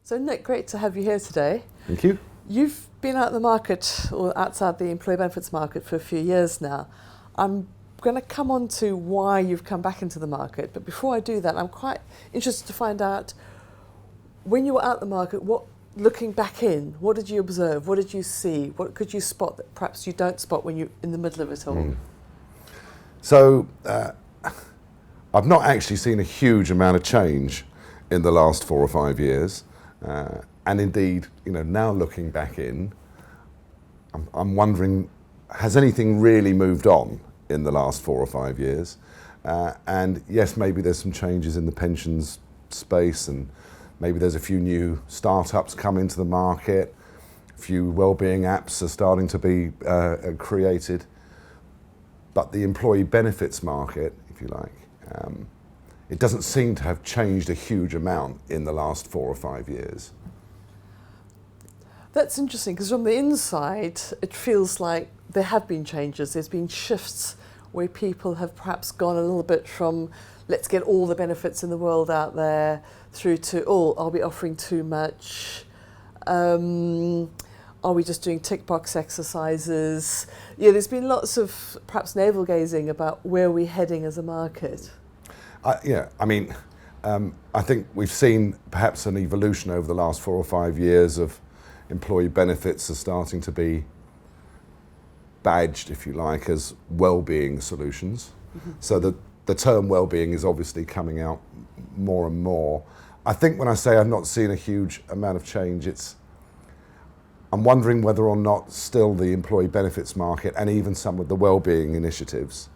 So Nick, great to have you here today. Thank you. You've been out in the market, or outside the employee benefits market, for a few years now. I'm going to come on to why you've come back into the market, but before I do that, I'm quite interested to find out, when you were out in the market, looking back in, what did you observe? What did you see? What could you spot that perhaps you don't spot when you're in the middle of it all? So I've not actually seen a huge amount of change in the last 4 or 5 years. And indeed, now looking back in, I'm wondering, has anything really moved on in the last 4 or 5 years? And yes, maybe there's some changes in the pensions space, and maybe there's a few new startups come into the market, a few wellbeing apps are starting to be created. But the employee benefits market, if you like, it doesn't seem to have changed a huge amount in the last 4 or 5 years. That's interesting, because from the inside, it feels like there have been changes. There's been shifts where people have perhaps gone a little bit from, let's get all the benefits in the world out there, through to, are we offering too much? Are we just doing tick box exercises? Yeah, there's been lots of perhaps navel gazing about where we're heading as a market. I think we've seen perhaps an evolution over the last 4 or 5 years of employee benefits are starting to be badged, if you like, as well-being solutions. Mm-hmm. So the term well-being is obviously coming out more and more. I think when I say I've not seen a huge amount of change, I'm wondering whether or not still the employee benefits market and even some of the well-being initiatives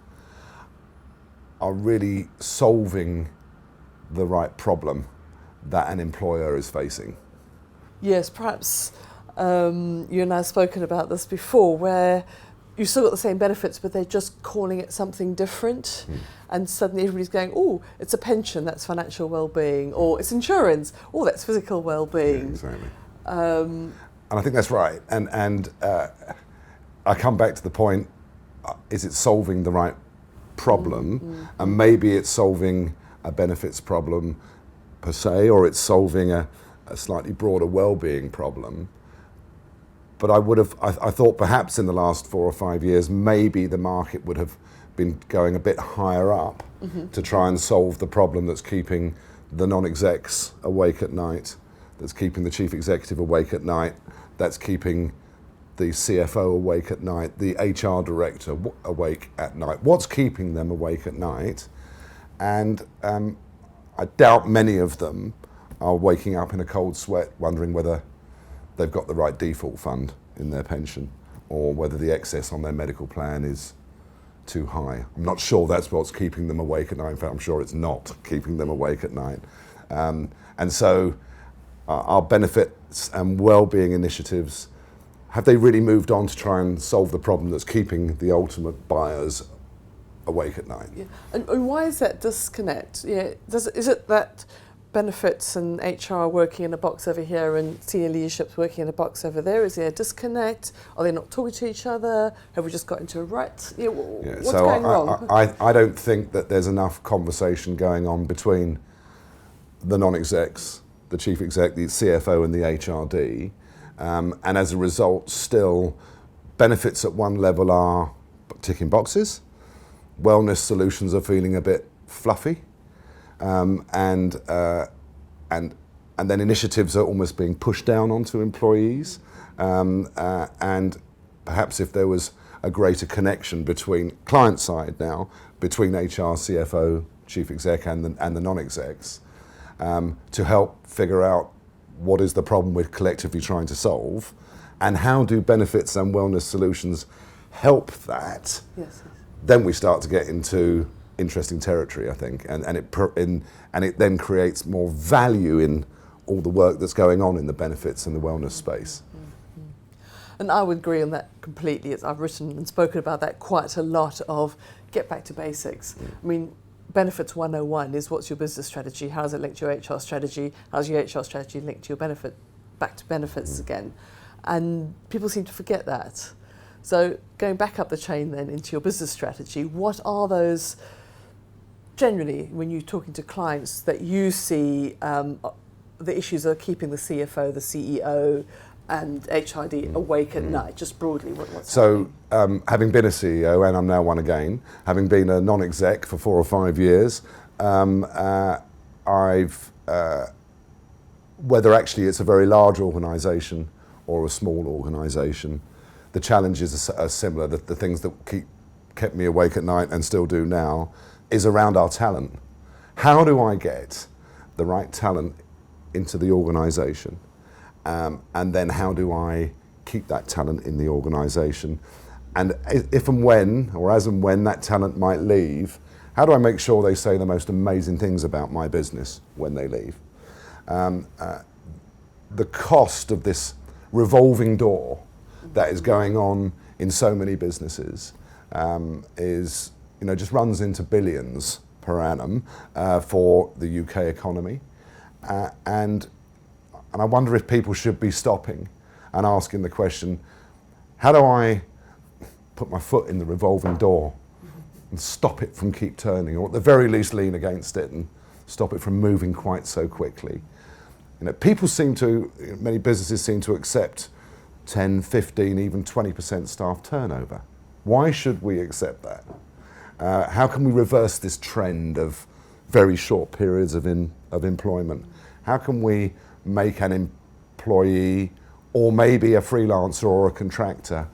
are really solving the right problem that an employer is facing. Yes, perhaps you and I have spoken about this before, where you've still got the same benefits, but they're just calling it something different. And suddenly everybody's going, it's a pension, that's financial well-being, or it's insurance, that's physical well-being. Yeah, exactly. And I think that's right. And I come back to the point, is it solving the right problem? And maybe it's solving a benefits problem per se, or it's solving a slightly broader well-being problem. But I thought perhaps in the last 4 or 5 years, maybe the market would have been going a bit higher up to try and solve the problem that's keeping the non-execs awake at night, that's keeping the chief executive awake at night, that's keeping the CFO awake at night, the HR director awake at night. What's keeping them awake at night? And I doubt many of them are waking up in a cold sweat wondering whether they've got the right default fund in their pension, or whether the excess on their medical plan is too high. I'm not sure that's what's keeping them awake at night. In fact, I'm sure it's not keeping them awake at night. And so our benefits and well-being initiatives, have they really moved on to try and solve the problem that's keeping the ultimate buyers awake at night? Yeah. And why is that disconnect? Yeah, is it that benefits and HR are working in a box over here and senior leadership's working in a box over there? Is there a disconnect? Are they not talking to each other? Have we just got into a rut? What's going wrong? I don't think that there's enough conversation going on between the non-execs, the chief exec, the CFO and the HRD. And as a result, still, benefits at one level are ticking boxes. Wellness solutions are feeling a bit fluffy. And then initiatives are almost being pushed down onto employees. And perhaps if there was a greater connection between client side now, between HR, CFO, chief exec and the non-execs, to help figure out what is the problem we're collectively trying to solve, and how do benefits and wellness solutions help that? Yes. Then we start to get into interesting territory, I think, and it then creates more value in all the work that's going on in the benefits and the wellness space. And I would agree on that completely. As I've written and spoken about that quite a lot, of get back to basics. I mean, Benefits 101 is, what's your business strategy? How does it link to your HR strategy? How's your HR strategy linked to your back to benefits again? And people seem to forget that. So going back up the chain then into your business strategy, what are those, generally, when you're talking to clients, that you see the issues are keeping the CFO, the CEO, and HRD awake at night, just broadly what's happening? Having been a CEO, and I'm now one again, having been a non-exec for 4 or 5 years, I've, whether actually it's a very large organisation or a small organisation, the challenges are similar. The things that kept me awake at night and still do now is around our talent. How do I get the right talent into the organisation? And then how do I keep that talent in the organisation? And if and when, or as and when that talent might leave, how do I make sure they say the most amazing things about my business when they leave? The cost of this revolving door that is going on in so many businesses is, just runs into billions per annum for the UK economy. And I wonder if people should be stopping and asking the question, how do I put my foot in the revolving door and stop it from keep turning, or at the very least lean against it and stop it from moving quite so quickly? Many businesses seem to accept 10, 15, even 20% staff turnover. Why should we accept that? How can we reverse this trend of very short periods of employment? How can we make an employee, or maybe a freelancer or a contractor,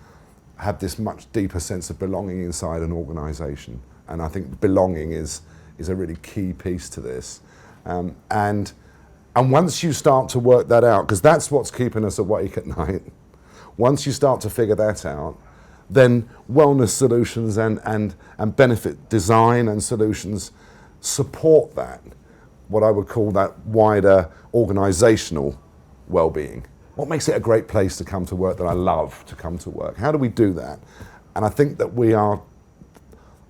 have this much deeper sense of belonging inside an organisation? And I think belonging is a really key piece to this. And once you start to work that out, because that's what's keeping us awake at night, once you start to figure that out, then wellness solutions and benefit design and solutions support that, what I would call that wider organisational well-being. What makes it a great place to come to work, that I love to come to work? How do we do that? And I think that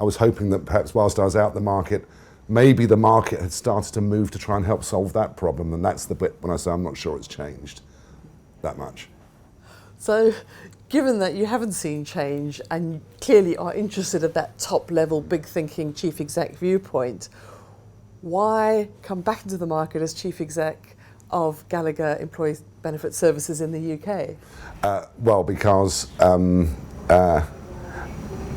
I was hoping that perhaps whilst I was out the market, maybe the market had started to move to try and help solve that problem, and that's the bit when I say I'm not sure it's changed that much. So, given that you haven't seen change and clearly are interested at that top level, big thinking chief exec viewpoint, why come back into the market as chief exec of Gallagher Employee Benefits Services in the UK? Well, because I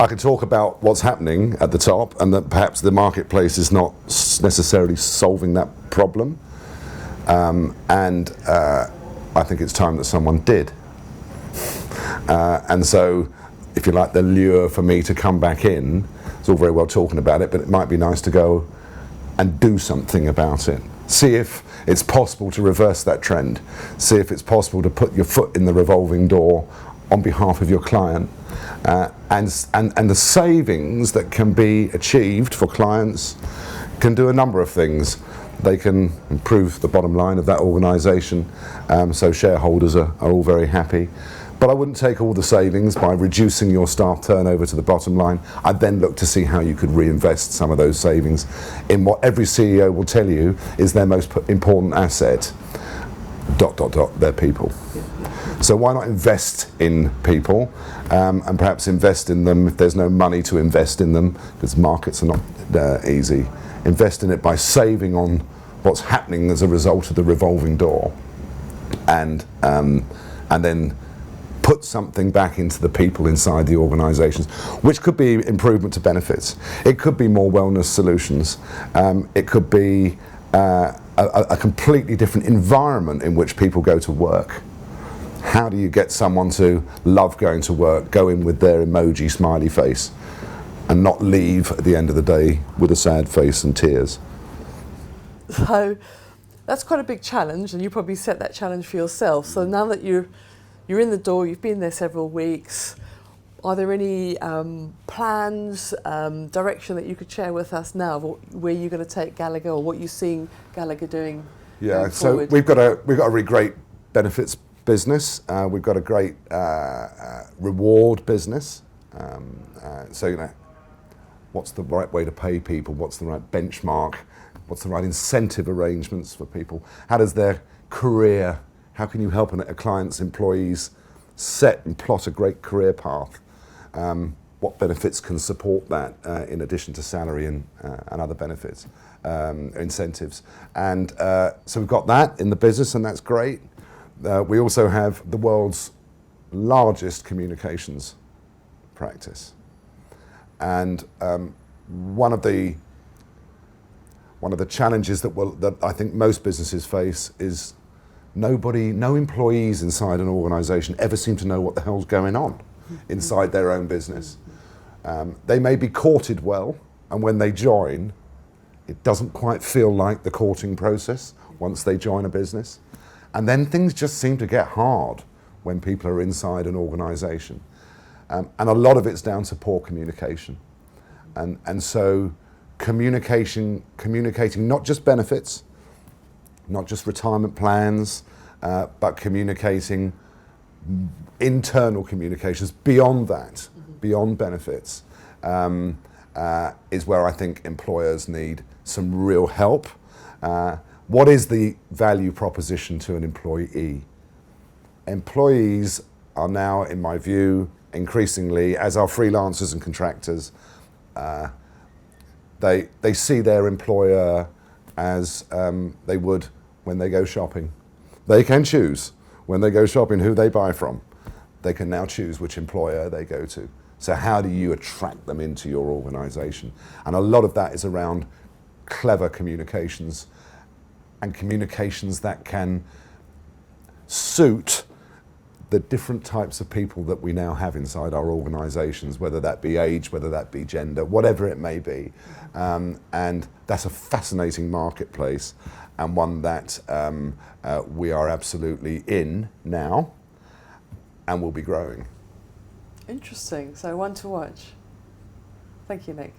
could talk about what's happening at the top, and that perhaps the marketplace is not necessarily solving that problem. And I think it's time that someone did. And so, if you like, the lure for me to come back in, it's all very well talking about it, but it might be nice to go and do something about it. See if it's possible to reverse that trend. See if it's possible to put your foot in the revolving door on behalf of your client. And the savings that can be achieved for clients can do a number of things. They can improve the bottom line of that organisation, so shareholders are all very happy. But I wouldn't take all the savings by reducing your staff turnover to the bottom line. I'd then look to see how you could reinvest some of those savings in what every CEO will tell you is their most important asset, ... their people. So why not invest in people, and perhaps invest in them if there's no money to invest in them, because markets are not easy. Invest in it by saving on what's happening as a result of the revolving door, and then put something back into the people inside the organisations, which could be improvement to benefits. It could be more wellness solutions. It could be a completely different environment in which people go to work. How do you get someone to love going to work, go in with their emoji smiley face, and not leave at the end of the day with a sad face and tears? So that's quite a big challenge, and you probably set that challenge for yourself. So now that you're in the door, you've been there several weeks, are there any plans, direction that you could share with us now of where you're going to take Gallagher, or what you're seeing Gallagher doing? Yeah, so we've got a really great benefits business. We've got a great reward business. So what's the right way to pay people? What's the right benchmark? What's the right incentive arrangements for people? How does their career? How can you help a client's employees set and plot a great career path? what benefits can support that in addition to salary and other benefits, incentives. And so we've got that in the business, and that's great. We also have the world's largest communications practice. And one of the challenges that I think most businesses face is no employees inside an organisation ever seem to know what the hell's going on inside their own business. They may be courted well, and when they join, it doesn't quite feel like the courting process once they join a business. And then things just seem to get hard when people are inside an organisation. And a lot of it's down to poor communication. And so communicating not just benefits, not just retirement plans, but communicating internal communications beyond that, beyond benefits, is where I think employers need some real help. What is the value proposition to an employee? Employees are now, in my view, increasingly, as are freelancers and contractors, they see their employer as they would when they go shopping. They can choose when they go shopping who they buy from. They can now choose which employer they go to. So how do you attract them into your organisation? And a lot of that is around clever communications, and communications that can suit the different types of people that we now have inside our organisations, whether that be age, whether that be gender, whatever it may be. And that's a fascinating marketplace, and one that we are absolutely in now and will be growing. Interesting. So one to watch. Thank you, Nick.